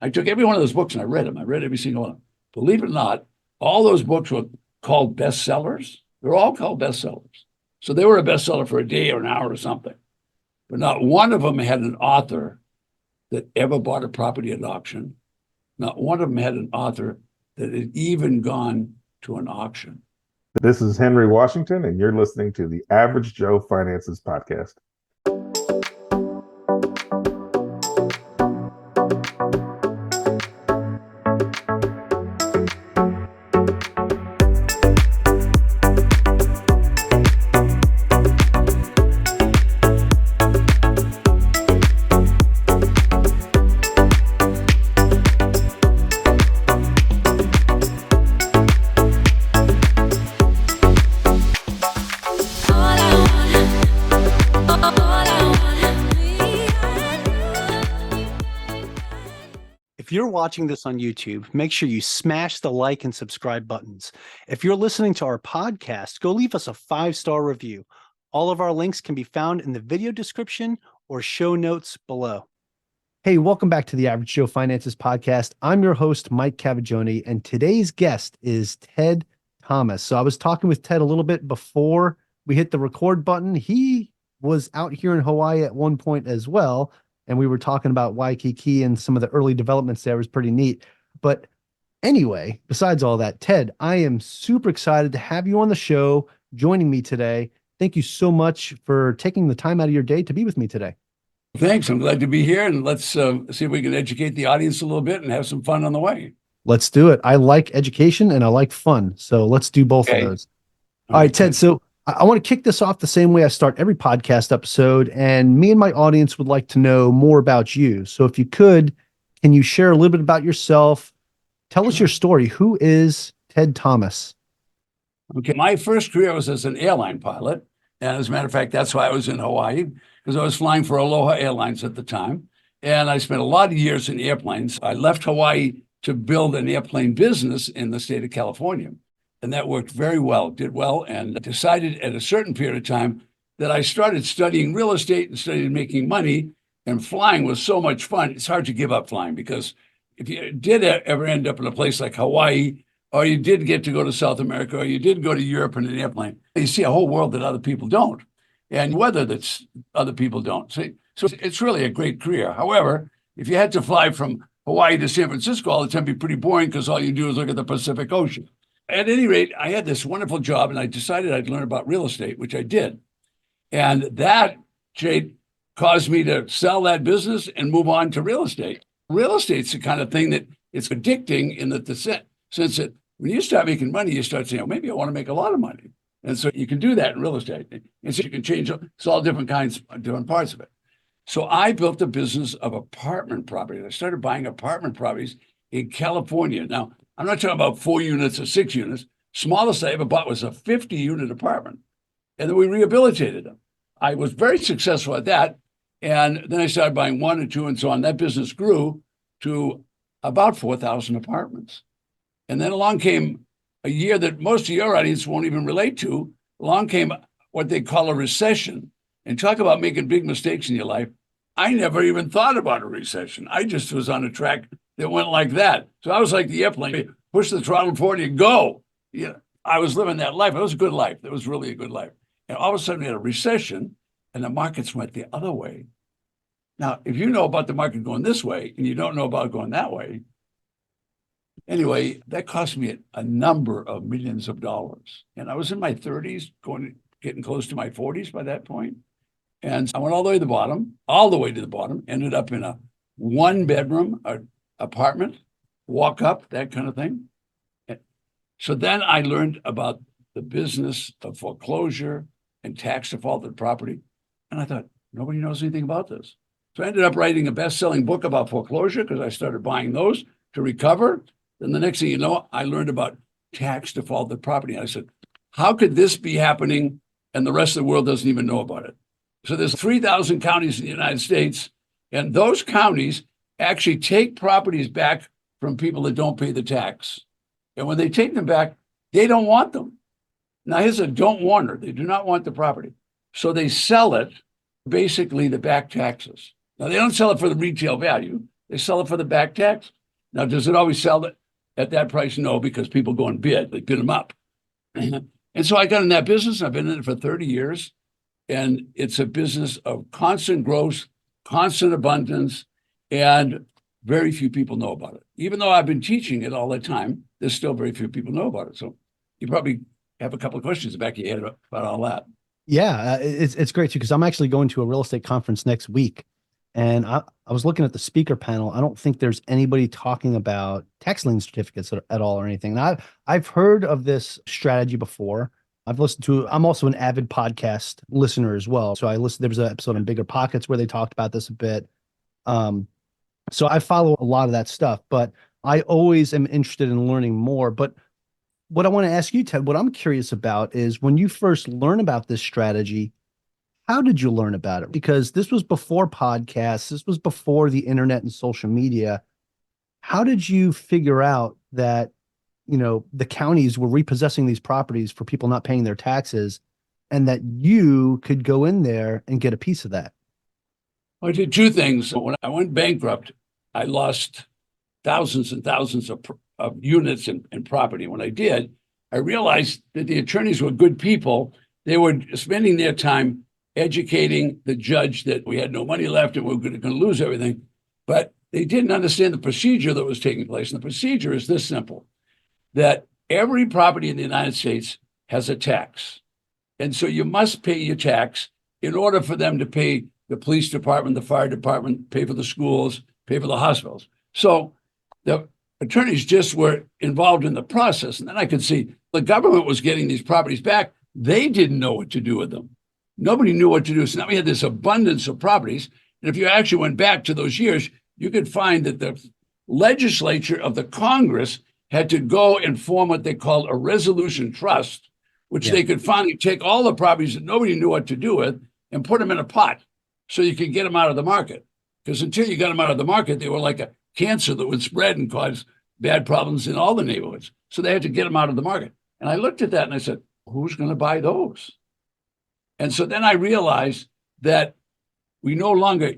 I took every one of those books and I read them. I read every single one. Believe it or not, all those books were called bestsellers. They're all called bestsellers. So they were a bestseller for a day or an hour or something. But not one of them had an author that ever bought a property at auction. Not one of them had an author that had even gone to an auction. This is Henry Washington, and you're listening to the Average Joe Finances Podcast. If you're watching this on YouTube, make sure you smash the like and subscribe buttons. If you're listening to our podcast, go leave us a 5-star review. All of our links can be found in the video description or show notes below. Hey, welcome back to the Average Joe Finances Podcast. I'm your host, Mike Cavagioni, and today's guest is Ted Thomas. So I was talking with Ted a little bit before we hit the record button. He was out here in Hawaii at one point as well, and we were talking about Waikiki and some of the early developments there. It was pretty neat. But anyway, besides all that, Ted, I am super excited to have you on the show, joining me today. Thank you so much for taking the time out of your day to be with me today. Thanks. I'm glad to be here. And let's see if we can educate the audience a little bit and have some fun on the way. Let's do it. I like education and I like fun. So let's do both of those. All right, Ted. So I want to kick this off the same way I start every podcast episode, and me and my audience would like to know more about you. So if you could, can you share a little bit about yourself? Tell us your story. Who is Ted Thomas? Okay. My first career was as an airline pilot. And as a matter of fact, that's why I was in Hawaii, because I was flying for Aloha Airlines at the time. And I spent a lot of years in airplanes. I left Hawaii to build an airplane business in the state of California. And that worked very well, did well, and decided at a certain period of time that I started studying real estate and started making money. And flying was so much fun. It's hard to give up flying, because if you did ever end up in a place like Hawaii, or you did get to go to South America, or you did go to Europe in an airplane, you see a whole world that other people don't, and weather that other people don't. So it's really a great career. However, if you had to fly from Hawaii to San Francisco all the time, it'd be pretty boring, because all you do is look at the Pacific Ocean. At any rate, I had this wonderful job, and I decided I'd learn about real estate, which I did. And that, Jade, caused me to sell that business and move on to real estate. Real estate's the kind of thing that it's addicting in the sense that when you start making money, you start saying, oh, maybe I want to make a lot of money. And so you can do that in real estate. And so you can change, it's all different parts of it. So I built a business of apartment property. I started buying apartment properties in California. Now, I'm not talking about 4 units or 6 units. Smallest I ever bought was a 50-unit apartment. And then we rehabilitated them. I was very successful at that. And then I started buying 1 or 2 and so on. That business grew to about 4,000 apartments. And then along came a year that most of your audience won't even relate to. Along came what they call a recession. And talk about making big mistakes in your life. I never even thought about a recession. I just was on a track that went like that. So I was like the airplane, push the throttle forward and go. Yeah, I was living that life. It was a good life. It was really a good life. And all of a sudden we had a recession and the markets went the other way. Now, if you know about the market going this way and you don't know about going that way, anyway, that cost me a number of millions of dollars. And I was in my 30s, getting close to my 40s by that point. And I went all the way to the bottom, ended up in a 1-bedroom apartment, walk up, that kind of thing. So then I learned about the business of foreclosure and tax defaulted property. And I thought, nobody knows anything about this. So I ended up writing a best-selling book about foreclosure, because I started buying those to recover. Then the next thing you know, I learned about tax defaulted property. And I said, how could this be happening and the rest of the world doesn't even know about it? So there's 3,000 counties in the United States, and those counties actually take properties back from people that don't pay the tax. And when they take them back, they don't want them. Now, here's a don't warner. They do not want the property. So they sell it, basically the back taxes. Now, they don't sell it for the retail value. They sell it for the back tax. Now, does it always sell it at that price? No, because people go and bid. They bid them up. And so I got in that business. I've been in it for 30 years. And it's a business of constant growth, constant abundance, and very few people know about it. Even though I've been teaching it all the time, there's still very few people know about it. So you probably have a couple of questions back in your head about all that. Yeah, it's great too, because I'm actually going to a real estate conference next week. And I was looking at the speaker panel. I don't think there's anybody talking about tax lien certificates at all or anything. And I've heard of this strategy before. I'm also an avid podcast listener as well. So there was an episode on Bigger Pockets where they talked about this a bit. So I follow a lot of that stuff, but I always am interested in learning more. But what I want to ask you, Ted, what I'm curious about is when you first learn about this strategy, how did you learn about it? Because this was before podcasts, this was before the internet and social media. How did you figure out that, the counties were repossessing these properties for people not paying their taxes and that you could go in there and get a piece of that? I did two things. When I went bankrupt, I lost thousands and thousands of units and property. When I did, I realized that the attorneys were good people. They were spending their time educating the judge that we had no money left and we were going to lose everything. But they didn't understand the procedure that was taking place. And the procedure is this simple, that every property in the United States has a tax. And so you must pay your tax in order for them to pay the police department, the fire department, pay for the schools, pay for the hospitals. So the attorneys just were involved in the process. And then I could see the government was getting these properties back. They didn't know what to do with them. Nobody knew what to do. So now we had this abundance of properties. And if you actually went back to those years, you could find that the legislature of the Congress had to go and form what they called a resolution trust, which they could finally take all the properties that nobody knew what to do with and put them in a pot so you could get them out of the market. Because until you got them out of the market, they were like a cancer that would spread and cause bad problems in all the neighborhoods. So they had to get them out of the market. And I looked at that and I said, who's going to buy those? And so then I realized that we no longer,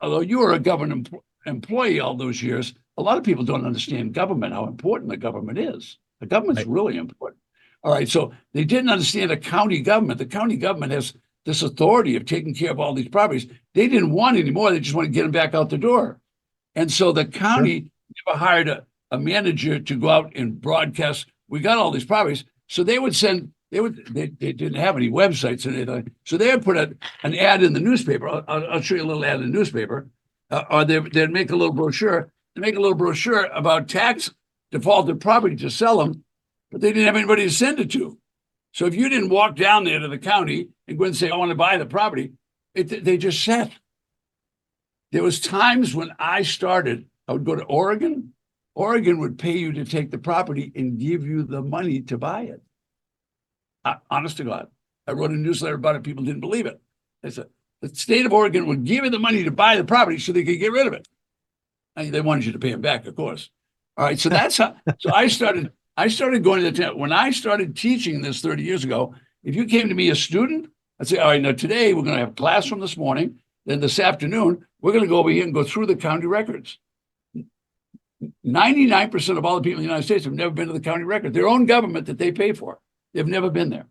although you were a government employee all those years, a lot of people don't understand government, how important the government is. The government's really important. All right, so they didn't understand a county government. The county government has this authority of taking care of all these properties. They didn't want any more. They just want to get them back out the door. And so the county never hired a manager to go out and broadcast. We got all these properties. So they would send, they didn't have any websites or anything. So they would put an ad in the newspaper. I'll show you a little ad in the newspaper. Or they'd make a little brochure. They make a little brochure about tax defaulted property to sell them, but they didn't have anybody to send it to. So if you didn't walk down there to the county and go and say, I want to buy the property, they just sat. There was times when I started, I would go to Oregon. Oregon would pay you to take the property and give you the money to buy it. Honest to God. I wrote a newsletter about it. People didn't believe it. They said, the state of Oregon would give you the money to buy the property so they could get rid of it. And they wanted you to pay them back, of course. All right, so that's how, so I started going to the town. When I started teaching this 30 years ago, if you came to me a student, I'd say, all right, now today we're going to have class from this morning. Then this afternoon, we're going to go over here and go through the county records. 99% of all the people in the United States have never been to the county record, their own government that they pay for. They've never been there.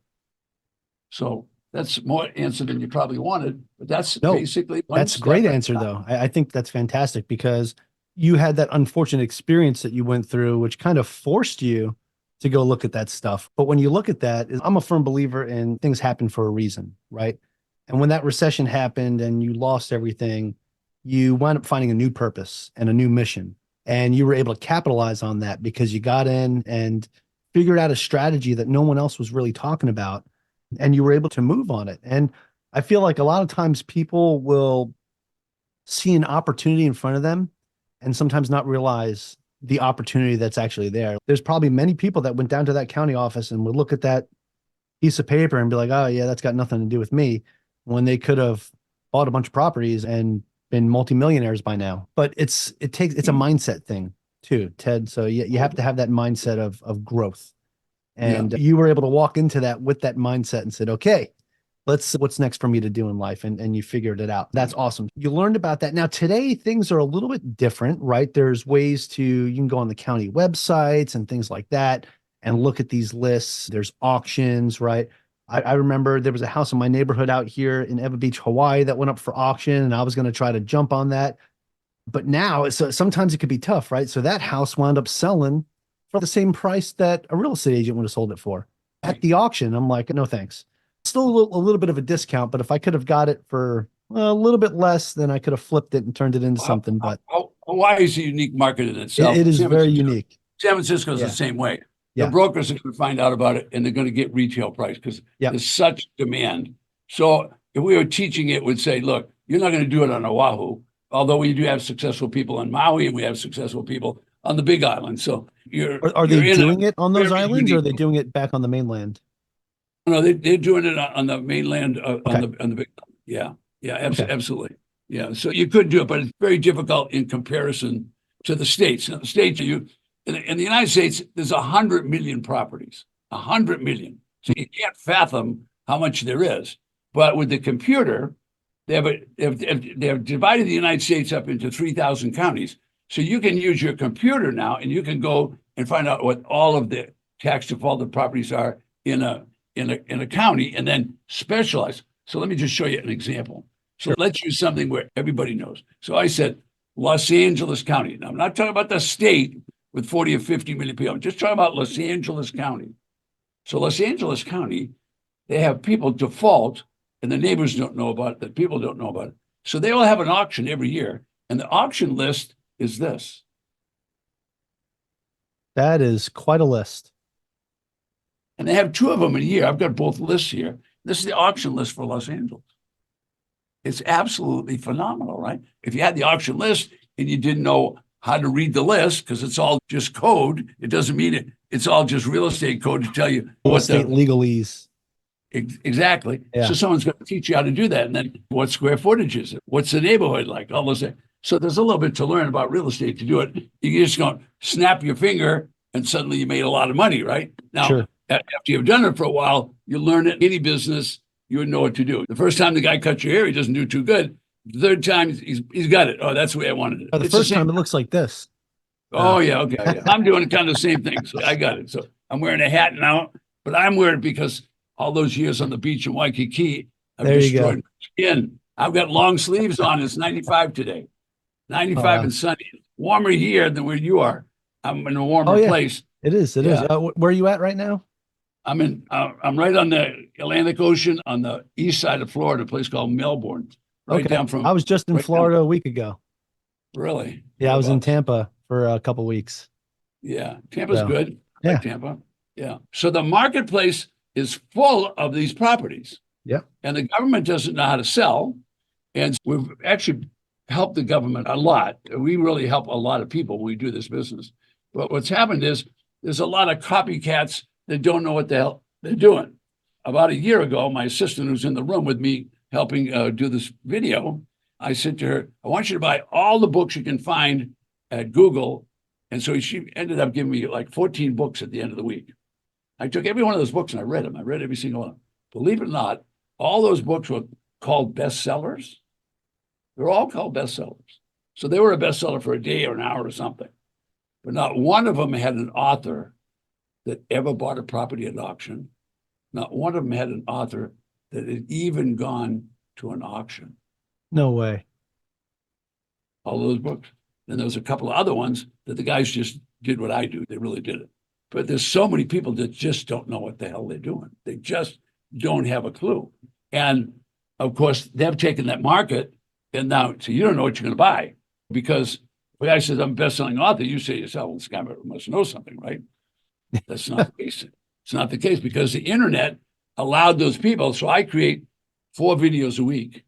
So that's more answer than you probably wanted, but that's basically that's a great answer, though. I think that's fantastic because you had that unfortunate experience that you went through, which kind of forced you to go look at that stuff. But when you look at that, I'm a firm believer in things happen for a reason, right? And when that recession happened and you lost everything, you wound up finding a new purpose and a new mission. And you were able to capitalize on that because you got in and figured out a strategy that no one else was really talking about. And you were able to move on it. And I feel like a lot of times people will see an opportunity in front of them and sometimes not realize the opportunity that's actually there. There's probably many people that went down to that county office and would look at that piece of paper and be like, oh yeah, that's got nothing to do with me, when they could have bought a bunch of properties and been multimillionaires by now. But it's a mindset thing too, Ted. So you have to have that mindset of growth. And you were able to walk into that with that mindset and said, okay, let's see what's next for me to do in life. And you figured it out. That's awesome. You learned about that. Now, today, things are a little bit different, right? There's ways you can go on the county websites and things like that and look at these lists. There's auctions, right? I remember there was a house in my neighborhood out here in Ewa Beach, Hawaii that went up for auction, and I was going to try to jump on that. But now, sometimes it could be tough, right? So that house wound up selling for the same price that a real estate agent would have sold it for at the auction. I'm like, no, thanks. Still a little bit of a discount, but if I could have got it for a little bit less, then I could have flipped it and turned it into something. But Hawaii is a unique market in itself. it is very unique. San Francisco is the same way. Yeah. The brokers are going to find out about it, and they're going to get retail price because there's such demand. So if we were teaching it, would say, look, you're not going to do it on Oahu, although we do have successful people on Maui and we have successful people on the Big Island. So are they doing it on those islands, or are they doing it back on the mainland? No, they're doing it on the mainland, on the Big Island. Yeah, absolutely. Yeah, so you could do it, but it's very difficult in comparison to the states. Now, the states, in the United States, there's 100 million properties, 100 million. So you can't fathom how much there is. But with the computer, they have divided the United States up into 3,000 counties. So you can use your computer now, and you can go and find out what all of the tax defaulted properties are in a county, and then specialize. So let me just show you an example. So let's use something where everybody knows. So I said Los Angeles County. Now I'm not talking about the state with 40 or 50 million people. I'm just talking about Los Angeles County. So Los Angeles County, they have people default, and the neighbors don't know about it, the people don't know about it. So they all have an auction every year, and the auction list is this. That is quite a list. And they have 2 of them a year. I've got both lists here. This is the auction list for Los Angeles. It's absolutely phenomenal, right? If you had the auction list and you didn't know how to read the list, because it's all just code, it doesn't mean it's all just real estate code to tell you real estate legalese. Exactly. Yeah. So someone's going to teach you how to do that. And then what square footage is it? What's the neighborhood like? All those things. So there's a little bit to learn about real estate to do it. You just go snap your finger and suddenly you made a lot of money, right? Now, after you've done it for a while, you learn it. Any business, you would know what to do. The first time the guy cuts your hair, he doesn't do too good. The third time, he's got it. Oh, that's the way I wanted it. The first time, it looks like this. Oh, yeah. Okay. Yeah. I'm doing kind of the same thing. So I got it. So I'm wearing a hat now, but I'm wearing it because all those years on the beach in Waikiki, I've destroyed my skin. I've got long sleeves on. It's 95 today. 95 and sunny. Warmer here than where you are. I'm in a warmer place. It is. It is. Where are you at right now? I'm right on the Atlantic Ocean on the east side of Florida, a place called Melbourne. Right down from. I was just in Florida a week ago. Really? Yeah, I was in Tampa for a couple of weeks. Yeah, Tampa's good. I like Tampa. Yeah. So the marketplace is full of these properties. Yeah. And the government doesn't know how to sell. And we've actually helped the government a lot. We really help a lot of people when we do this business. But what's happened is there's a lot of copycats that don't know what the hell they're doing. About a year ago, my assistant who's in the room with me helping do this video, I said to her, I want you to buy all the books you can find at Google. And so she ended up giving me like 14 books at the end of the week. I took every one of those books and I read them. I read every single one. Believe it or not, all those books were called bestsellers. They're all called bestsellers. So they were a bestseller for a day or an hour or something. But not one of them had an author that ever bought a property at auction. Not one of them had an author that had even gone to an auction. No way. All those books. And there was a couple of other ones that the guys just did what I do. They really did it. But there's so many people that just don't know what the hell they're doing. They just don't have a clue. And of course, they've taken that market and now, so you don't know what you're going to buy because the guy says, I'm a best-selling author. You say to yourself, well, this guy must know something, right? That's not the case. It's not the case because the internet allowed those people. So I create 4 videos a week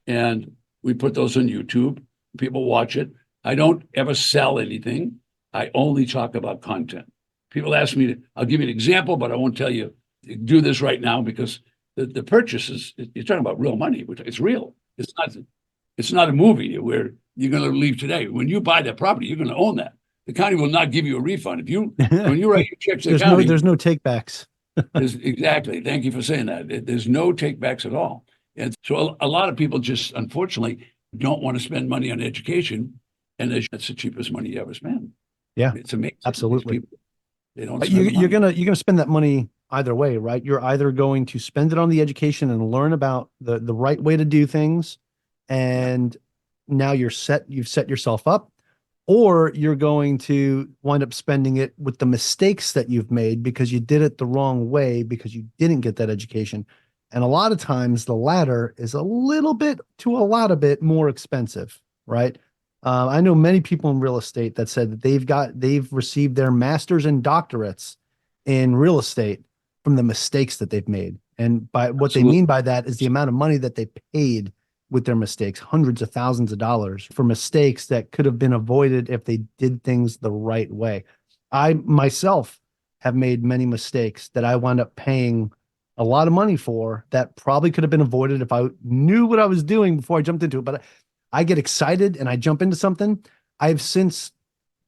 and we put those on YouTube. People watch it. I don't ever sell anything. I only talk about content. People ask me, I'll give you an example, but I won't tell you, do this right now because the purchases, you're talking about real money. It's real. It's not a movie where you're going to leave today. When you buy that property, you're going to own that. The county will not give you a refund. When you write your check to the county, there's no take backs. Exactly. Thank you for saying that. There's no takebacks at all. And so a lot of people just unfortunately don't want to spend money on education. And that's the cheapest money you ever spend. Yeah, It's amazing. These absolutely. people, they don't But spend the money. you're gonna spend that money either way, right? You're either going to spend it on the education and learn about the right way to do things, and now you've set yourself up, or you're going to wind up spending it with the mistakes that you've made because you did it the wrong way because you didn't get that education. And a lot of times the latter is a little bit to a lot of bit more expensive, right? I know many people in real estate that said that they've received their masters and doctorates in real estate from the mistakes that they've made. And by what they mean by that is the amount of money that they paid with their mistakes, hundreds of thousands of dollars for mistakes that could have been avoided if they did things the right way. I myself have made many mistakes that I wound up paying a lot of money for that probably could have been avoided if I knew what I was doing before I jumped into it. But I get excited and I jump into something. I've since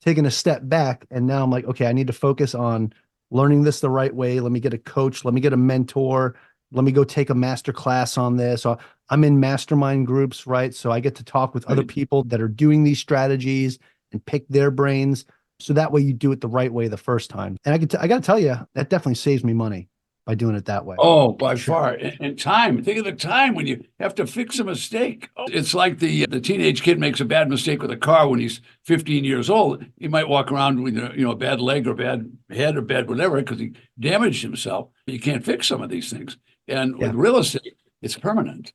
taken a step back and now I'm like, okay, I need to focus on learning this the right way. Let me get a coach. Let me get a mentor. Let me go take a master class on this. So I'm in mastermind groups, right? So I get to talk with other people that are doing these strategies and pick their brains. So that way you do it the right way the first time. And I got to tell you, that definitely saves me money by doing it that way. Oh, by far. And time. Think of the time when you have to fix a mistake. It's like the teenage kid makes a bad mistake with a car when he's 15 years old. He might walk around with a bad leg or bad head or bad whatever because he damaged himself. You can't fix some of these things. And with real estate, it's permanent.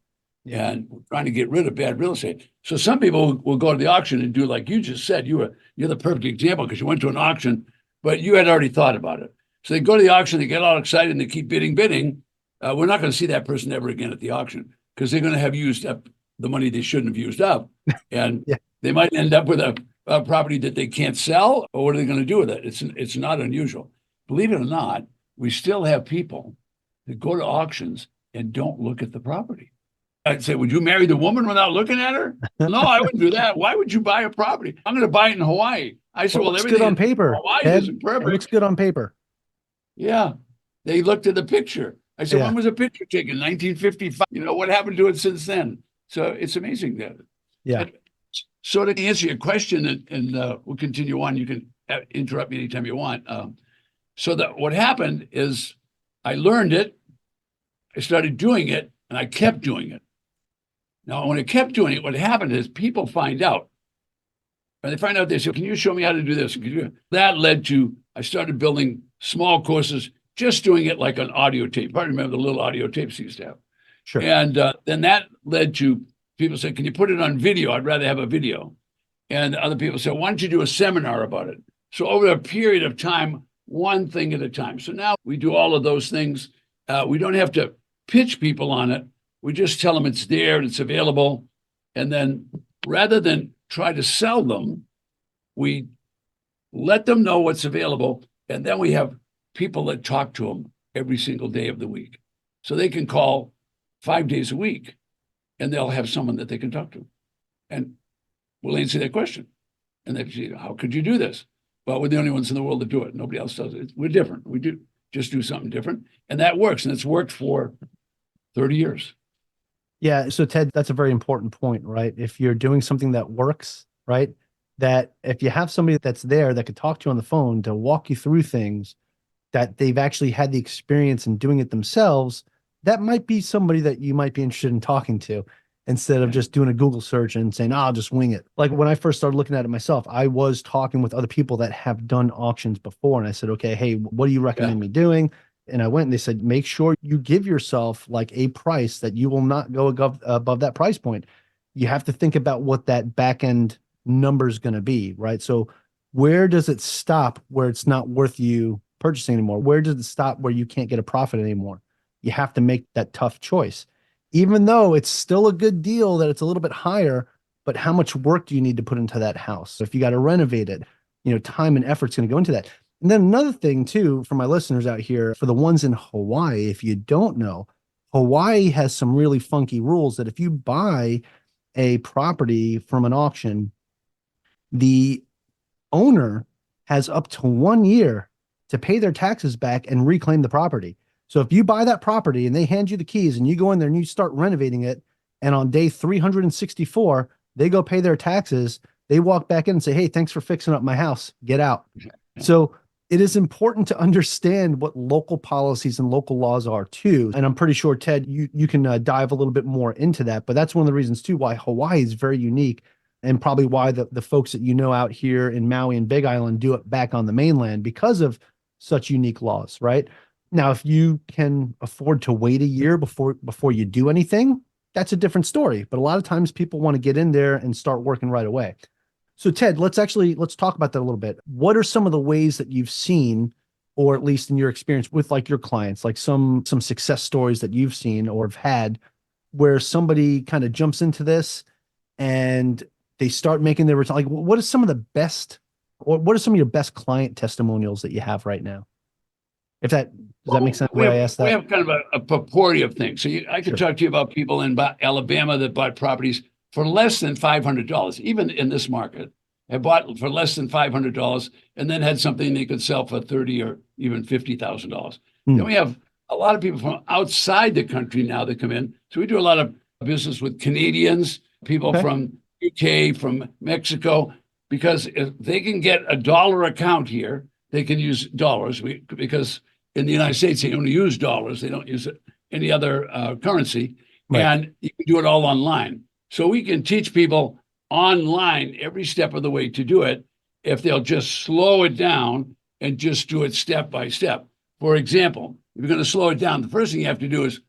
And we're trying to get rid of bad real estate. So some people will go to the auction and do like you just said. You're the perfect example because you went to an auction, but you had already thought about it. So they go to the auction, they get all excited, and they keep bidding. We're not going to see that person ever again at the auction because they're going to have used up the money they shouldn't have used up. And they might end up with a property that they can't sell, or what are they going to do with it? It's not unusual. Believe it or not, we still have people that go to auctions and don't look at the property. I'd say, would you marry the woman without looking at her? No, I wouldn't do that. Why would you buy a property? I'm going to buy it in Hawaii. I said, Well, well, it looks everything good on paper. Hawaii Ted, isn't perfect. It looks good on paper. Yeah. They looked at the picture. I said, when was a picture taken? 1955. What happened to it since then? So it's amazing that. Yeah. So to answer your question, and we'll continue on, you can interrupt me anytime you want. So that what happened is I learned it, I started doing it, and I kept doing it. Now, when I kept doing it, what happened is people find out. And they find out, they say, can you show me how to do this? That led to, I started building small courses, just doing it like an audio tape. I remember the little audio tapes you used to have. Sure. And then that led to people saying, can you put it on video? I'd rather have a video. And other people said, why don't you do a seminar about it? So over a period of time, one thing at a time. So now we do all of those things. We don't have to pitch people on it. We just tell them it's there and it's available. And then rather than try to sell them, we let them know what's available. And then we have people that talk to them every single day of the week. So they can call 5 days a week and they'll have someone that they can talk to. And we'll answer their question. And they say, how could you do this? Well, we're the only ones in the world that do it. Nobody else does it. We're different. We just do something different. And that works. And it's worked for 30 years. Yeah. So Ted, that's a very important point, right? If you're doing something that works, right? That if you have somebody that's there that could talk to you on the phone to walk you through things that they've actually had the experience in doing it themselves, that might be somebody that you might be interested in talking to instead of just doing a Google search and saying, I'll just wing it. Like when I first started looking at it myself, I was talking with other people that have done auctions before. And I said, okay, hey, what do you recommend me doing? And I went and they said, make sure you give yourself like a price that you will not go above that price point. You have to think about what that back end number is going to be, right? So where does it stop where it's not worth you purchasing anymore? Where does it stop where you can't get a profit anymore? You have to make that tough choice, even though it's still a good deal that it's a little bit higher, but how much work do you need to put into that house? So if you got to renovate it, time and effort's going to go into that. And then another thing too, for my listeners out here, for the ones in Hawaii, if you don't know, Hawaii has some really funky rules that if you buy a property from an auction, the owner has up to 1 year to pay their taxes back and reclaim the property. So if you buy that property and they hand you the keys and you go in there and you start renovating it, and on day 364, they go pay their taxes, they walk back in and say, hey, thanks for fixing up my house. Get out. So it is important to understand what local policies and local laws are too. And I'm pretty sure, Ted, you can dive a little bit more into that. But that's one of the reasons too why Hawaii is very unique, and probably why the folks that you know out here in Maui and Big Island do it back on the mainland, because of such unique laws, right? Now, if you can afford to wait a year before you do anything, that's a different story. But a lot of times people want to get in there and start working right away. So Ted, let's talk about that a little bit. What are some of the ways that you've seen, or at least in your experience with like your clients, like some success stories that you've seen or have had, where somebody kind of jumps into this and they start making their return? Like, what are some of the best, or what are some of your best client testimonials that you have right now? Does that make sense? We have kind of a purporty of things. So I could talk to you about people in Alabama that bought properties for less than $500, even in this market, had bought for less than $500 and then had something they could sell for $30,000 or even $50,000. Then we have a lot of people from outside the country now that come in. So we do a lot of business with Canadians, people from UK, from Mexico, because if they can get a dollar account here, they can use dollars, because in the United States, they only use dollars. They don't use any other currency. Right. And you can do it all online. So we can teach people online every step of the way to do it if they'll just slow it down and just do it step by step. For example, if you're going to slow it down, the first thing you have to do is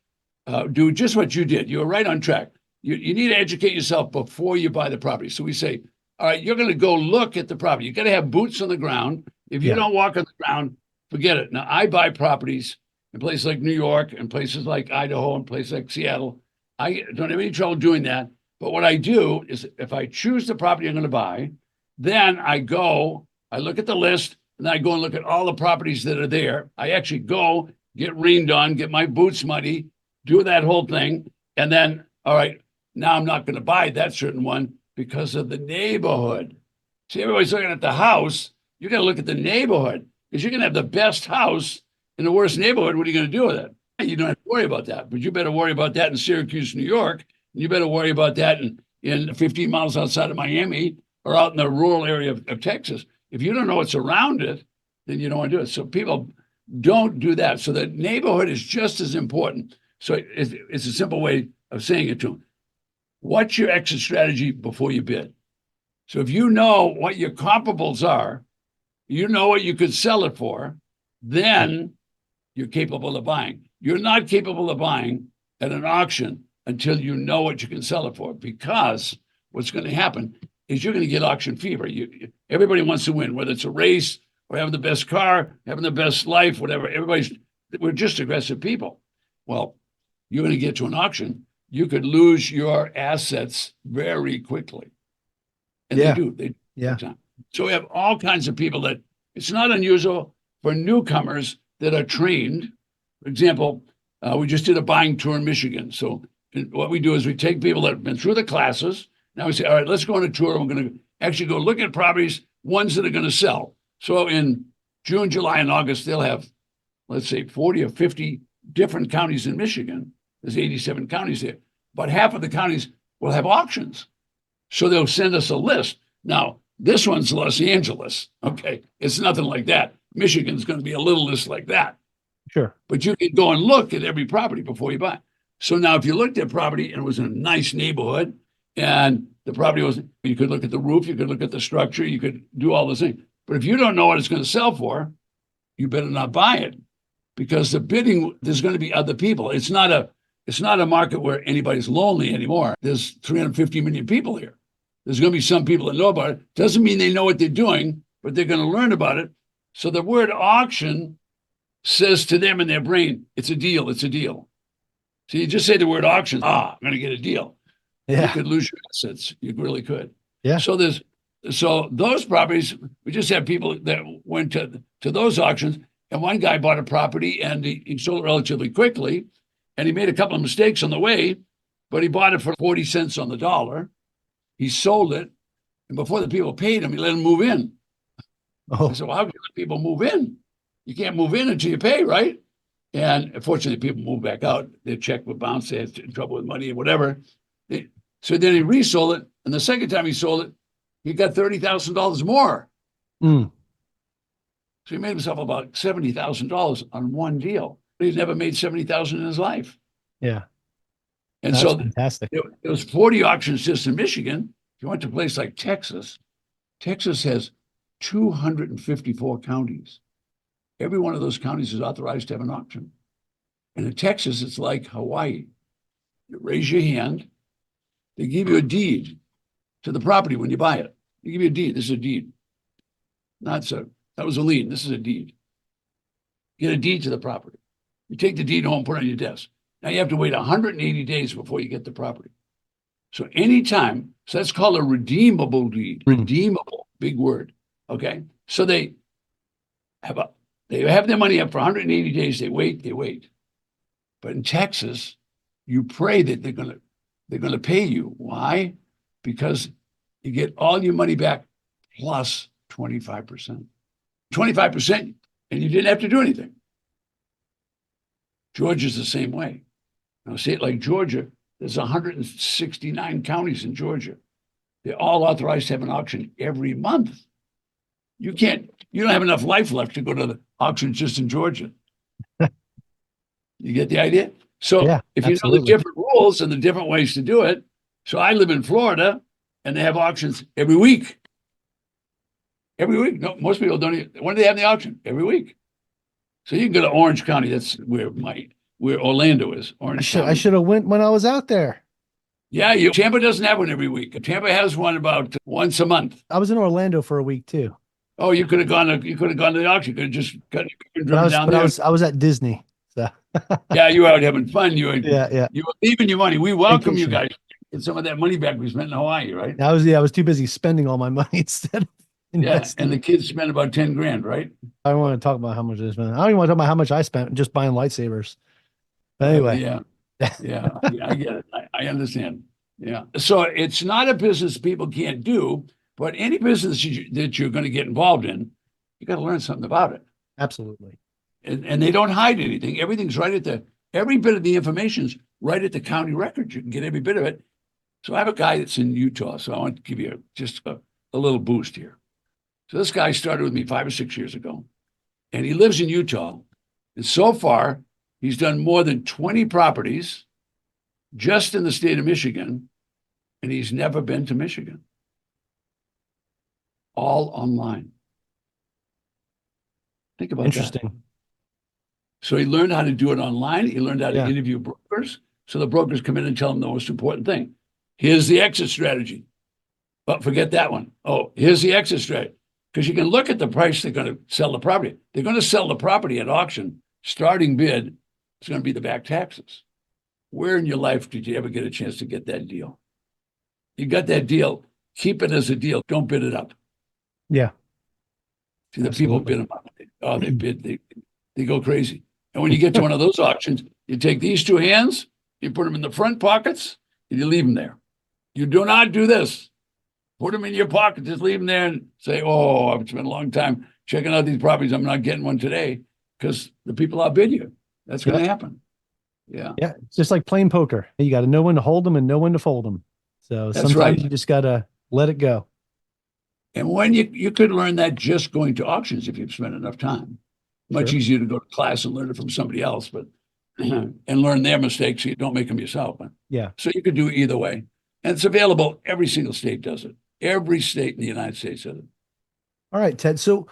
do just what you did. You're right on track. You need to educate yourself before you buy the property. So we say, all right, you're going to go look at the property. You got to have boots on the ground. If you don't walk on the ground, forget it. Now, I buy properties in places like New York and places like Idaho and places like Seattle. I don't have any trouble doing that. But what I do is, if I choose the property I'm going to buy, then I look at the list, and then I go and look at all the properties that are there. I actually go, get rained on, get my boots muddy, do that whole thing. And then, all right, now I'm not going to buy that certain one because of the neighborhood. See, everybody's looking at the house. You got to look at the neighborhood, because you're going to have the best house in the worst neighborhood. What are you going to do with it? You don't have to worry about that, but you better worry about that in Syracuse, New York. You better worry about that in 15 miles outside of Miami or out in the rural area of Texas. If you don't know what's around it, then you don't want to do it. So people don't do that. So the neighborhood is just as important. So it's a simple way of saying it to them. What's your exit strategy before you bid? So if you know what your comparables are, you know what you could sell it for, then you're capable of buying. You're not capable of buying at an auction until you know what you can sell it for, because what's going to happen is you're going to get auction fever. Everybody wants to win, whether it's a race or having the best car, having the best life, whatever. We're just aggressive people. Well, you're going to get to an auction, you could lose your assets very quickly. And they do. So we have all kinds of people that it's not unusual for newcomers that are trained. For example, we just did a buying tour in Michigan. So what we do is we take people that have been through the classes. Now we say, all right, let's go on a tour. We're going to actually go look at properties, ones that are going to sell. So in June, July, and August, they'll have, let's say, 40 or 50 different counties in Michigan. There's 87 counties there. But half of the counties will have auctions. So they'll send us a list. Now, this one's Los Angeles. Okay. It's nothing like that. Michigan's going to be a little list like that. Sure. But you can go and look at every property before you buy. So now if you looked at property and it was in a nice neighborhood and the property was, you could look at the roof, you could look at the structure, you could do all those things. But if you don't know what it's going to sell for, you better not buy it, because the bidding, there's going to be other people. It's not a market where anybody's lonely anymore. There's 350 million people here. There's going to be some people that know about it. Doesn't mean they know what they're doing, but they're going to learn about it. So the word auction says to them in their brain, it's a deal, it's a deal. So you just say the word auction, I'm going to get a deal. Yeah. You could lose your assets. You really could. Yeah. So those properties, we just have people that went to those auctions, and one guy bought a property and he sold it relatively quickly, and he made a couple of mistakes on the way, but he bought it for 40 cents on the dollar. He sold it, and before the people paid him, he let them move in. I said, well, how can you let people move in? You can't move in until you pay, right? And unfortunately, people move back out. Their check would bounce. They had trouble with money and whatever. So then he resold it. And the second time he sold it, he got $30,000 more. Mm. So he made himself about $70,000 on one deal. He's never made $70,000 in his life. Yeah. And That's so fantastic. there was 40 auctions just in Michigan. If you went to a place like Texas, Texas has 254 counties. Every one of those counties is authorized to have an auction. And in Texas, it's like Hawaii. You raise your hand, they give you a deed to the property when you buy it. They give you a deed. This is a deed. That was a lien. This is a deed. Get a deed to the property. You take the deed home, put it on your desk. Now you have to wait 180 days before you get the property. So anytime, so that's called a redeemable deed. Redeemable, big word. Okay. So they have their money up for 180 days. They wait. But in Texas, you pray that they're gonna pay you. Why? Because you get all your money back plus 25%. 25%, and you didn't have to do anything. Georgia's the same way. Now, a state like Georgia, there's 169 counties in Georgia. They're all authorized to have an auction every month. You don't have enough life left to go to the auctions just in Georgia. You get the idea? So Yeah, if you know absolutely. the different rules and the different ways to do it, so I live in Florida and they have auctions every week. Every week. No, most people don't even, when do they have the auction? Every week. So you can go to Orange County. That's where Orlando is. Orange County. I should have went when I was out there. Yeah, Tampa doesn't have one every week. Tampa has one about once a month. I was in Orlando for a week too. Oh, you could have gone to the auction. You could have just driven down there. I was at Disney. So Yeah, you were out having fun. You were leaving your money. We welcome you Vacation. guys. Get some of that money back we spent in Hawaii, right? I was too busy spending all my money instead of investing. And the kids spent about 10 grand, right? I don't want to talk about how much I spent. I don't even want to talk about how much I spent just buying lightsabers. But anyway. Yeah, I get it. I understand. Yeah. So it's not a business people can't do, but any business that you're going to get involved in, you got to learn something about it. Absolutely. And they don't hide anything. Everything's right every bit of the information's right at the county records. You can get every bit of it. So I have a guy that's in Utah. So I want to give you just a little boost here. So this guy started with me 5 or 6 years ago, and he lives in Utah. And so far, he's done more than 20 properties just in the state of Michigan, and he's never been to Michigan. All online. Think about that. Interesting. So he learned how to do it online. He learned how to Yeah. interview brokers. So the brokers come in and tell him the most important thing. Here's the exit strategy. But forget that one. Oh, here's the exit strategy. Because you can look at the price they're going to sell the property. They're going to sell the property at auction. Starting bid is going to be the back taxes. Where in your life did you ever get a chance to get that deal? You got that deal. Keep it as a deal. Don't bid it up. Yeah. See, the people Absolutely. bid them up. Oh, they bid. They go crazy. And when you get to one of those auctions, you take these two hands, you put them in the front pockets, and you leave them there. You do not do this. Put them in your pocket, just leave them there and say, oh, I've spent a long time checking out these properties. I'm not getting one today because the people outbid you. That's going to happen. Yeah. Yeah. It's just like playing poker. You got to know when to hold them and know when to fold them. So That's sometimes right. you just got to let it go. And when you could learn that just going to auctions if you've spent enough time. Much Sure. easier to go to class and learn it from somebody else, but and learn their mistakes so you don't make them yourself. Yeah. So you could do it either way. And it's available. Every single state does it. Every state in the United States does it. All right, Ted. So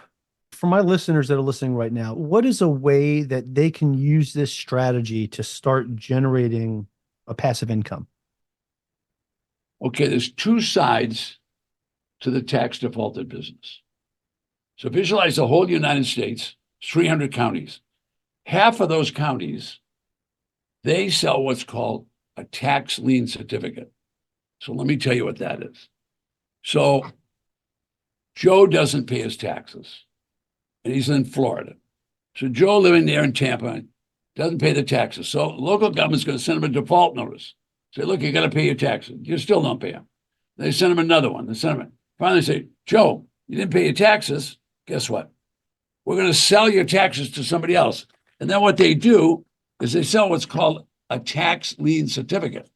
for my listeners that are listening right now, what is a way that they can use this strategy to start generating a passive income? Okay, there's two sides to the tax defaulted business. So visualize the whole United States, 300 counties. Half of those counties, they sell what's called a tax lien certificate. So let me tell you what that is. So Joe doesn't pay his taxes, and he's in Florida. So Joe living there in Tampa doesn't pay the taxes. So local government's going to send him a default notice. Say, look, you got to pay your taxes. You still don't pay them. They send him another one. They send him. Finally say, Joe, you didn't pay your taxes. Guess what? we're going to sell your taxes to somebody else. And then what they do is they sell what's called a tax lien certificate.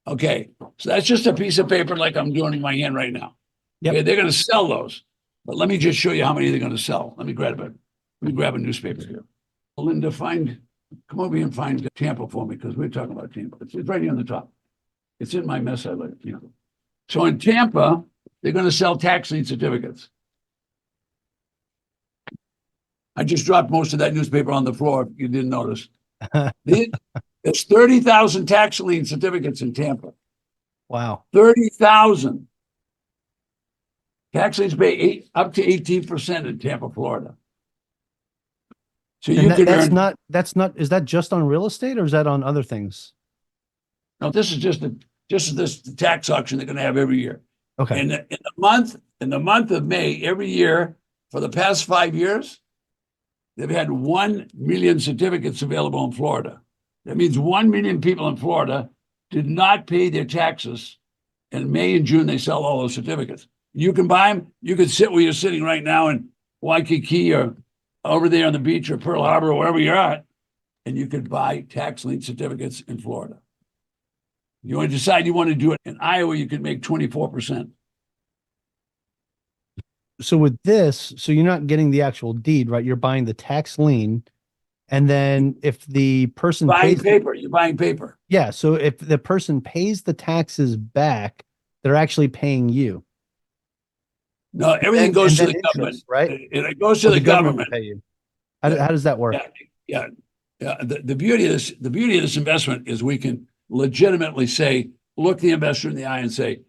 Okay, so that's just a piece of paper like I'm doing in my hand right now. Yep. Okay, they're going to sell those. But let me just show you how many they're going to sell. Let me grab a newspaper here. Linda, come over here and find Tampa for me, because we're talking about Tampa. It's right here on the top. It's in my mess I like. So in Tampa, they're going to sell tax lien certificates. I just dropped most of that newspaper on the floor, if you didn't notice. There's 30,000 tax lien certificates in Tampa. Wow. 30,000. Tax liens pay up to 18% in Tampa, Florida. So And you could that's earn. not, is that just on real estate or is that on other things? No, this is just this tax auction they're going to have every year. Okay. In the month of May, every year for the past 5 years, they've had 1 million certificates available in Florida. That means 1 million people in Florida did not pay their taxes. In May and June, they sell all those certificates. You can buy them. You can sit where you're sitting right now in Waikiki or over there on the beach or Pearl Harbor or wherever you're at, and you could buy tax lien certificates in Florida. You want to decide you want to do it in Iowa, you could make 24%. So with this, so you're not getting the actual deed, right? You're buying the tax lien. And then if the person You're buying paper. yeah. So if the person pays the taxes back, they're actually paying you. No, everything goes to the government, right? It goes to the government. Will pay you. How does that work? Yeah. The beauty of this investment is we can legitimately say, look the investor in the eye and say,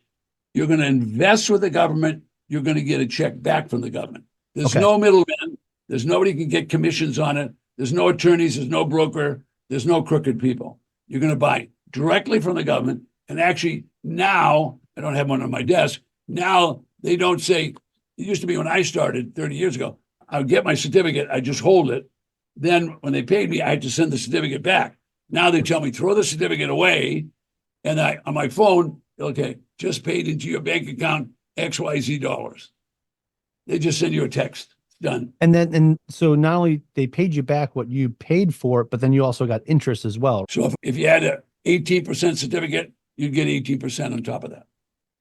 you're going to invest with the government. You're going to get a check back from the government. There's no middleman. There's nobody can get commissions on it. There's no attorneys. There's no broker. There's no crooked people. You're going to buy directly from the government. And actually now, I don't have one on my desk. Now they don't say, it used to be when I started 30 years ago, I would get my certificate. I just hold it. Then when they paid me, I had to send the certificate back. Now they tell me, throw the certificate away. And on my phone, okay, just paid into your bank account XYZ dollars. They just send you a text. It's done. And so not only they paid you back what you paid for it, but then you also got interest as well. So if you had an 18% certificate, you'd get 18% on top of that.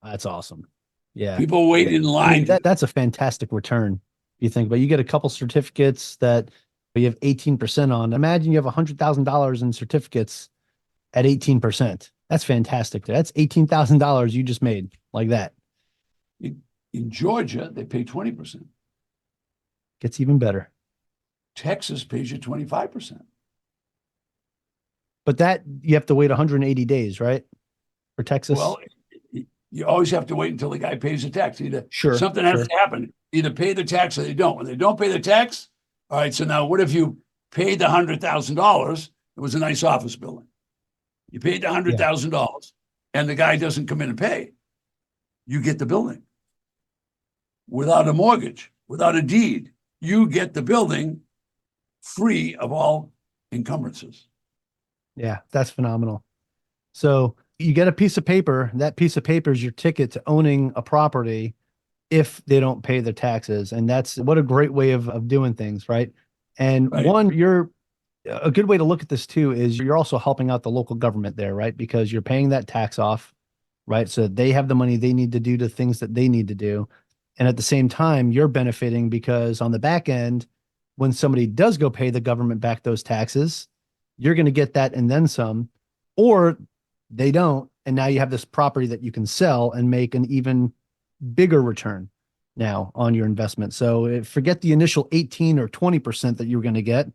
That's awesome. Yeah. People wait in line. That's a fantastic return. You think, but you get a couple certificates that you have 18% on. Imagine you have $100,000 in certificates at 18%. That's fantastic. That's $18,000 you just made like that. In Georgia, they pay 20%. Gets even better. Texas pays you 25%. But that you have to wait 180 days, right? For Texas. Well, you always have to wait until the guy pays the tax. Something has to happen. Either pay the tax or they don't. When they don't pay the tax, all right, so now what if you paid the $100,000? It was a nice office building. You paid the $100,000 and the guy doesn't come in and pay. You get the building. Without a mortgage, without a deed, you get the building free of all encumbrances. Yeah, that's phenomenal. So you get a piece of paper. That piece of paper is your ticket to owning a property if they don't pay their taxes. And that's what a great way of doing things, right? And a good way to look at this too is you're also helping out the local government there, right? Because you're paying that tax off, right? So they have the money they need to do the things that they need to do. And at the same time, you're benefiting because on the back end, when somebody does go pay the government back those taxes, you're going to get that and then some, or they don't. And now you have this property that you can sell and make an even bigger return now on your investment. So forget the initial 18 or 20% that you're going to get.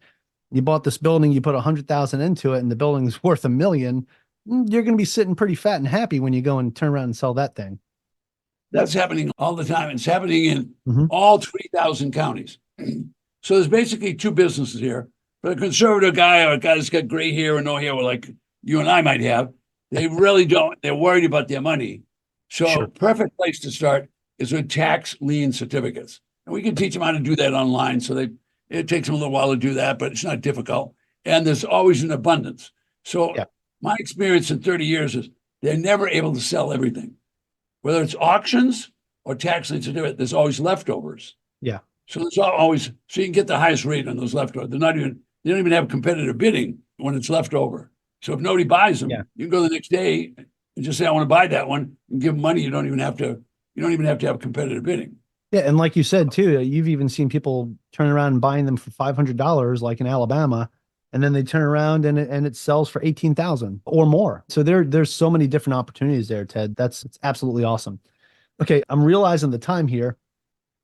You bought this building, you put 100,000 into it and the building's worth $1 million. You're going to be sitting pretty fat and happy when you go and turn around and sell that thing. That's happening all the time. It's happening in all 3,000 counties. So there's basically two businesses here. For a conservative guy or a guy that's got gray hair or no hair, like you and I might have, they really don't. They're worried about their money. So a perfect place to start is with tax lien certificates. And we can teach them how to do that online. So it takes them a little while to do that, but it's not difficult. And there's always an abundance. So my experience in 30 years is they're never able to sell everything. Whether it's auctions or tax lien certificate, there's always leftovers. Yeah. So there's always, so you can get the highest rate on those leftover. They don't even have competitive bidding when it's left over. So if nobody buys them, Yeah. you can go the next day and just say, I want to buy that one, and give them money. You don't even have to have competitive bidding. Yeah, and like you said too, you've even seen people turn around and buying them for $500, like in Alabama, and then they turn around and it sells for 18,000 or more. So there's so many different opportunities there, Ted. It's absolutely awesome. Okay, I'm realizing the time here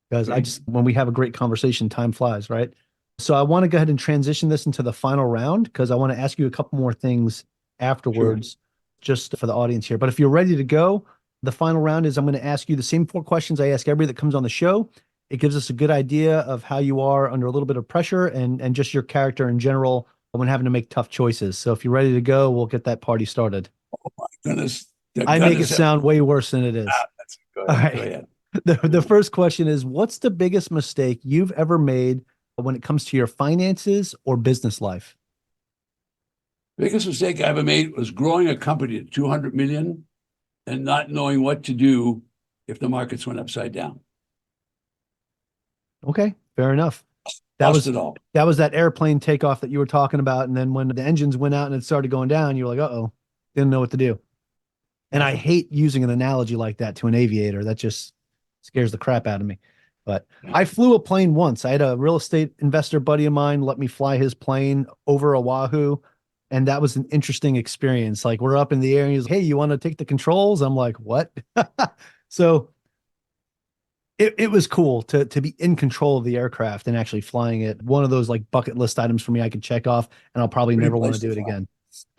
because when we have a great conversation, time flies, right? So I want to go ahead and transition this into the final round because I want to ask you a couple more things afterwards, just for the audience here. But if you're ready to go, the final round is I'm going to ask you the same 4 questions I ask everybody that comes on the show. It gives us a good idea of how you are under a little bit of pressure and just your character in general when having to make tough choices. So if you're ready to go, we'll get that party started. Oh my goodness. I make it sound way worse than it is. That's good. All right. Go ahead. The first question is, what's the biggest mistake you've ever made when it comes to your finances or business life? Biggest mistake I ever made was growing a company to 200 million and not knowing what to do if the markets went upside down. Okay, fair enough. Lost it all. That was that airplane takeoff that you were talking about. And then when the engines went out and it started going down, you were like, uh-oh, didn't know what to do. And I hate using an analogy like that to an aviator. That just scares the crap out of me. But I flew a plane once. I had a real estate investor buddy of mine let me fly his plane over Oahu. And that was an interesting experience. Like, we're up in the air and he's like, hey, you want to take the controls? I'm like, what? So it was cool to be in control of the aircraft and actually flying it. One of those like bucket list items for me I could check off, and I'll probably never want to do it again.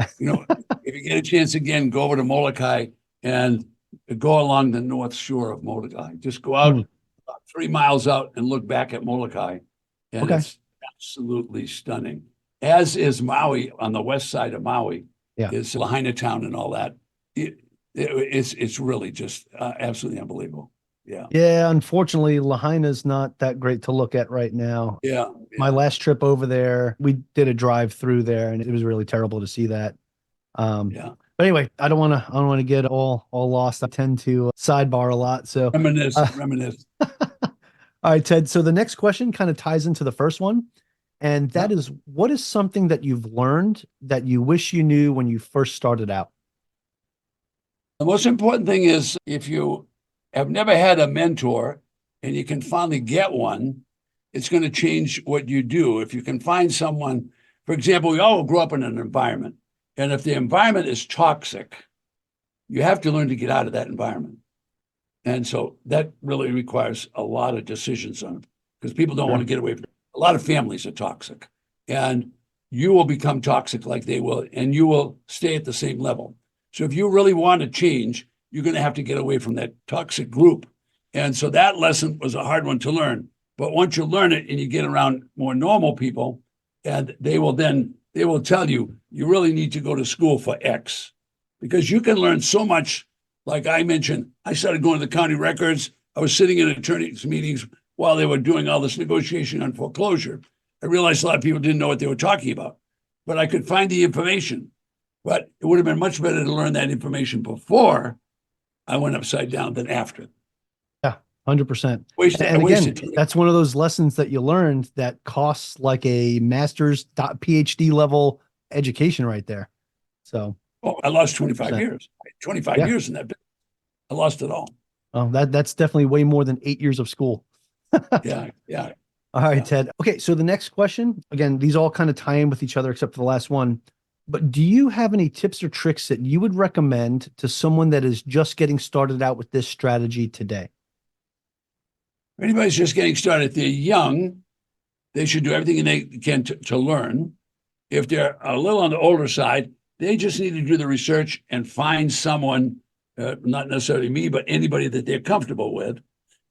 If you get a chance again, go over to Molokai and go along the north shore of Molokai. Just go out about 3 miles out and look back at Molokai. And it's absolutely stunning. As is Maui, on the west side of Maui, is Lahaina town and all that. It's really just absolutely unbelievable. Yeah. Yeah. Unfortunately, Lahaina's not that great to look at right now. Yeah. My last trip over there, we did a drive through there, and it was really terrible to see that. But anyway, I don't want to get all lost. I tend to sidebar a lot. So reminisce. All right, Ted. So the next question kind of ties into the first one. And that is, what is something that you've learned that you wish you knew when you first started out? The most important thing is, if you have never had a mentor and you can finally get one, it's going to change what you do. If you can find someone, for example, we all grew up in an environment. And if the environment is toxic, you have to learn to get out of that environment. And so that really requires a lot of decisions on it, because people don't want to get away from it. A lot of families are toxic, and you will become toxic like they will, and you will stay at the same level. So if you really want to change, you're going to have to get away from that toxic group. And so that lesson was a hard one to learn. But once you learn it and you get around more normal people, and they will tell you, you really need to go to school for X, because you can learn so much. Like I mentioned, I started going to the county records. I was sitting in attorneys' meetings while they were doing all this negotiation on foreclosure. I realized a lot of people didn't know what they were talking about, but I could find the information. But it would have been much better to learn that information before I went upside down than after. Yeah, 100%. And again, that's one of those lessons that you learned that costs like a master's PhD level education right there. So I lost 25 years. 25 years in that business. I lost it all. Oh, that's definitely way more than 8 years of school. Yeah. All right, Ted. Okay, so the next question, again, these all kind of tie in with each other except for the last one. But do you have any tips or tricks that you would recommend to someone that is just getting started out with this strategy today? If anybody's just getting started, if they're young, they should do everything they can to learn. If they're a little on the older side, they just need to do the research and find someone, not necessarily me, but anybody that they're comfortable with,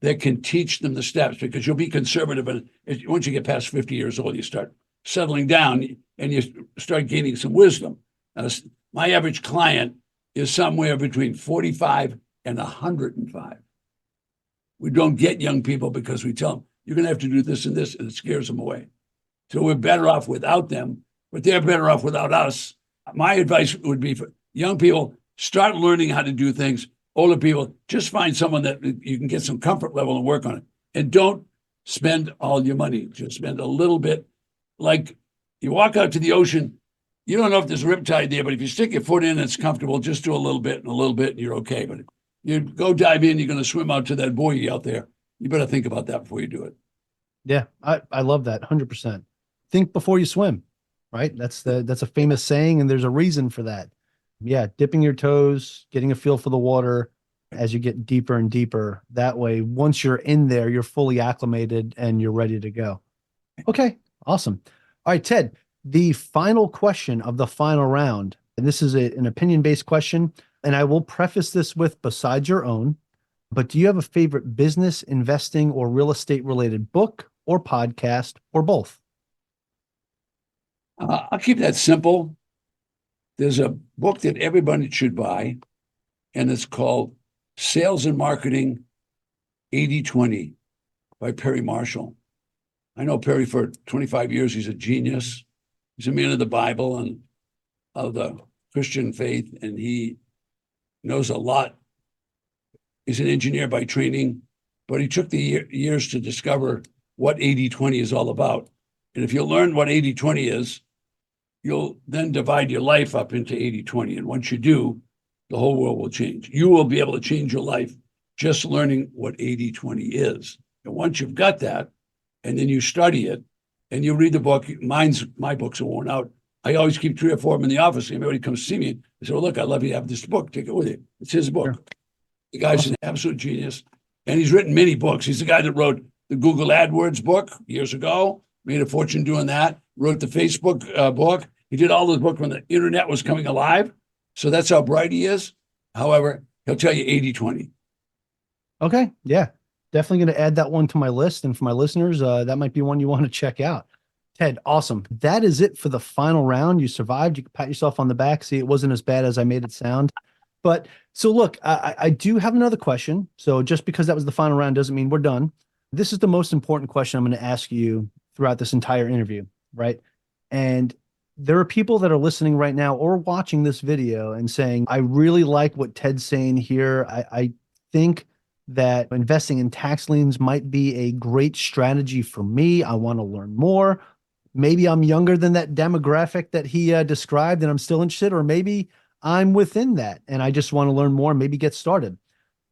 that can teach them the steps, because you'll be conservative. And once you get past 50 years old, you start settling down and you start gaining some wisdom. My average client is somewhere between 45 and 105. We don't get young people because we tell them, you're going to have to do this and this, and it scares them away. So we're better off without them, but they're better off without us. My advice would be for young people, start learning how to do things. Older people, just find someone that you can get some comfort level and work on it. And don't spend all your money. Just spend a little bit. Like you walk out to the ocean, you don't know if there's a riptide there, but if you stick your foot in, it's comfortable. Just do a little bit and a little bit, and you're okay. But you go dive in, you're going to swim out to that buoy out there. You better think about that before you do it. Yeah, I love that 100%. Think before you swim, right? That's a famous saying, and there's a reason for that. Yeah, dipping your toes, getting a feel for the water as you get deeper and deeper. That way, once you're in there, you're fully acclimated and you're ready to go. Okay, awesome. All right, Ted, the final question of the final round, and this is an opinion-based question, and I will preface this with besides your own, but do you have a favorite business, investing, or real estate related book or podcast or both? I'll keep that simple. There's a book that everybody should buy, and it's called Sales and Marketing 80/20 by Perry Marshall. I know Perry for 25 years. He's a genius. He's a man of the Bible and of the Christian faith, and he knows a lot. He's an engineer by training, but he took the years to discover what 80/20 is all about. And if you learn what 80/20 is, you'll then divide your life up into 80/20. And once you do, the whole world will change. You will be able to change your life just learning what 80/20 is. And once you've got that, and then you study it, and you read the book, my books are worn out. I always keep 3 or 4 of them in the office. And everybody comes to see me. I say, well, look, I'd love you to have this book. Take it with you. It's his book. Sure. The guy's an absolute genius. And he's written many books. He's the guy that wrote the Google AdWords book years ago, made a fortune doing that, wrote the Facebook book. He did all those books when the internet was coming alive. So that's how bright he is. However, he'll tell you 80/20. Okay. Yeah. Definitely going to add that one to my list. And for my listeners, that might be one you want to check out. Ted, awesome. That is it for the final round. You survived. You can pat yourself on the back. See, it wasn't as bad as I made it sound. But so look, I do have another question. So just because that was the final round doesn't mean we're done. This is the most important question I'm going to ask you throughout this entire interview, right? And there are people that are listening right now or watching this video and saying, I really like what Ted's saying here. I think that investing in tax liens might be a great strategy for me. I want to learn more. Maybe I'm younger than that demographic that he described and I'm still interested, or maybe I'm within that and I just want to learn more and maybe get started.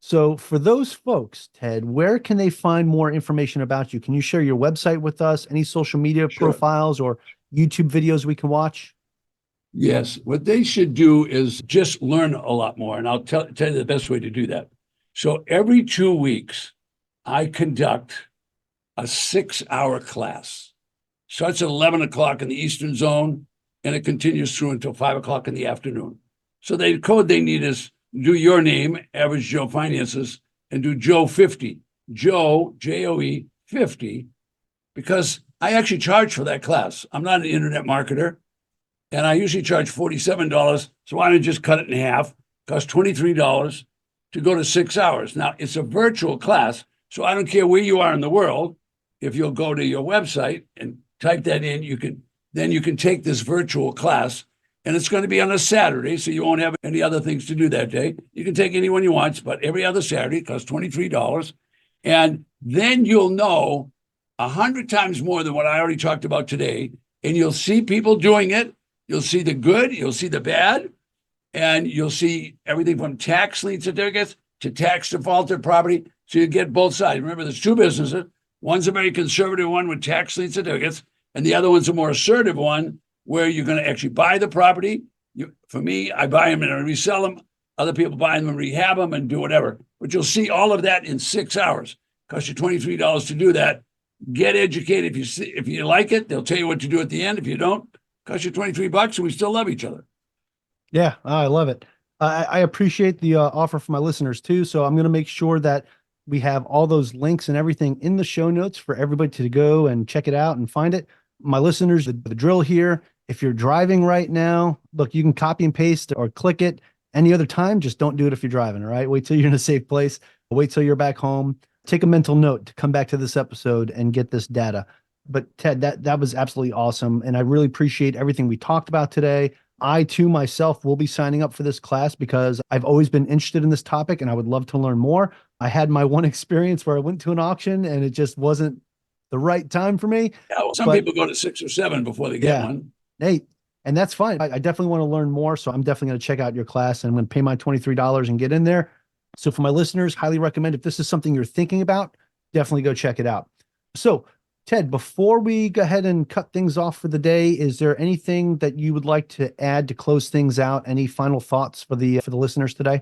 So for those folks, Ted, where can they find more information about you? Can you share your website with us? Any social media profiles or YouTube videos we can watch? Yes. What they should do is just learn a lot more. And I'll tell you the best way to do that. So every 2 weeks, I conduct a 6-hour class. Starts at 11 o'clock in the Eastern Zone, and it continues through until 5 o'clock in the afternoon. So the code they need is do your name, Average Joe Finances, and do Joe 50. Joe, J-O-E, 50, because I actually charge for that class. I'm not an internet marketer, and I usually charge $47. So why don't I just cut it in half? Costs $23 to go to 6 hours. Now, it's a virtual class, so I don't care where you are in the world. If you'll go to your website and type that in, you can take this virtual class, and it's going to be on a Saturday, so you won't have any other things to do that day. You can take anyone you want, but every other Saturday, it costs $23. And then you'll know 100 times more than what I already talked about today. And you'll see people doing it. You'll see the good, you'll see the bad, and you'll see everything from tax lien certificates to tax defaulted property. So you get both sides. Remember, there's 2 businesses. One's a very conservative one with tax lien certificates, and the other one's a more assertive one where you're going to actually buy the property. For me, I buy them and I resell them. Other people buy them and rehab them and do whatever. But you'll see all of that in 6 hours. Costs you $23 to do that. Get educated. If you like it, they'll tell you what to do at the end. If you don't, costs you $23 and we still love each other. Yeah, I love it. I appreciate the offer for my listeners too. So I'm going to make sure that we have all those links and everything in the show notes for everybody to go and check it out and find it. My listeners, the drill here, if you're driving right now, look, you can copy and paste or click it any other time. Just don't do it if you're driving. All right. Wait till you're in a safe place. Wait till you're back home. Take a mental note to come back to this episode and get this data. But Ted, that was absolutely awesome. And I really appreciate everything we talked about today. I too myself will be signing up for this class because I've always been interested in this topic and I would love to learn more. I had my one experience where I went to an auction and it just wasn't the right time for me. Yeah, well, some But- people go to 6 or 7 before they get Yeah. one. Hey, and that's fine. I definitely want to learn more. So I'm definitely going to check out your class and I'm going to pay my $23 and get in there. So for my listeners, highly recommend if this is something you're thinking about, definitely go check it out. So Ted, before we go ahead and cut things off for the day, is there anything that you would like to add to close things out? Any final thoughts for the listeners today?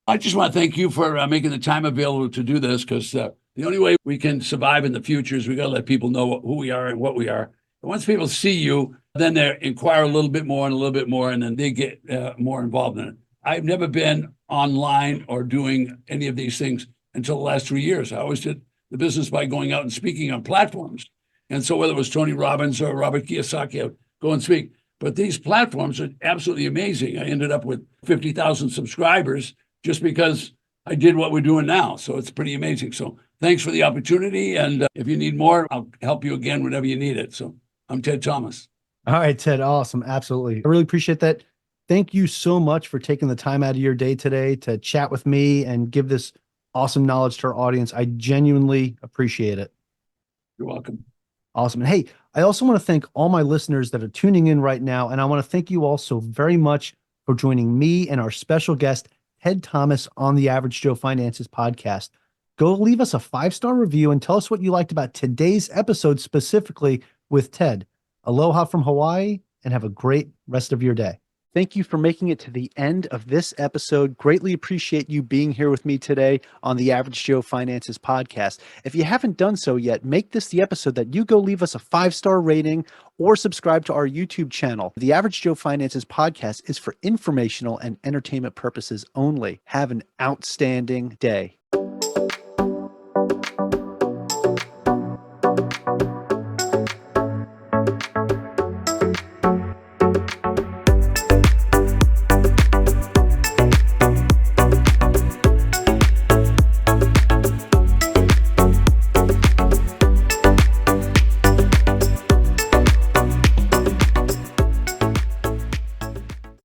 I just want to thank you for making the time available to do this, because the only way we can survive in the future is we got to let people know who we are and what we are. And once people see you, then they inquire a little bit more and a little bit more, and then they get more involved in it. I've never been online or doing any of these things until the last 3 years. I always did the business by going out and speaking on platforms. And so whether it was Tony Robbins or Robert Kiyosaki, I would go and speak. But these platforms are absolutely amazing. I ended up with 50,000 subscribers just because I did what we're doing now. So it's pretty amazing. So thanks for the opportunity. And if you need more, I'll help you again whenever you need it. So I'm Ted Thomas. All right, Ted. Awesome. Absolutely. I really appreciate that. Thank you so much for taking the time out of your day today to chat with me and give this awesome knowledge to our audience. I genuinely appreciate it. You're welcome. Awesome. And hey, I also want to thank all my listeners that are tuning in right now. And I want to thank you also very much for joining me and our special guest, Ted Thomas, on the Average Joe Finances podcast. Go leave us a 5-star review and tell us what you liked about today's episode, specifically with Ted. Aloha from Hawaii, and have a great rest of your day. Thank you for making it to the end of this episode. Greatly appreciate you being here with me today on the Average Joe Finances podcast. If you haven't done so yet, make this the episode that you go leave us a 5-star rating or subscribe to our YouTube channel. The Average Joe Finances podcast is for informational and entertainment purposes only. Have an outstanding day.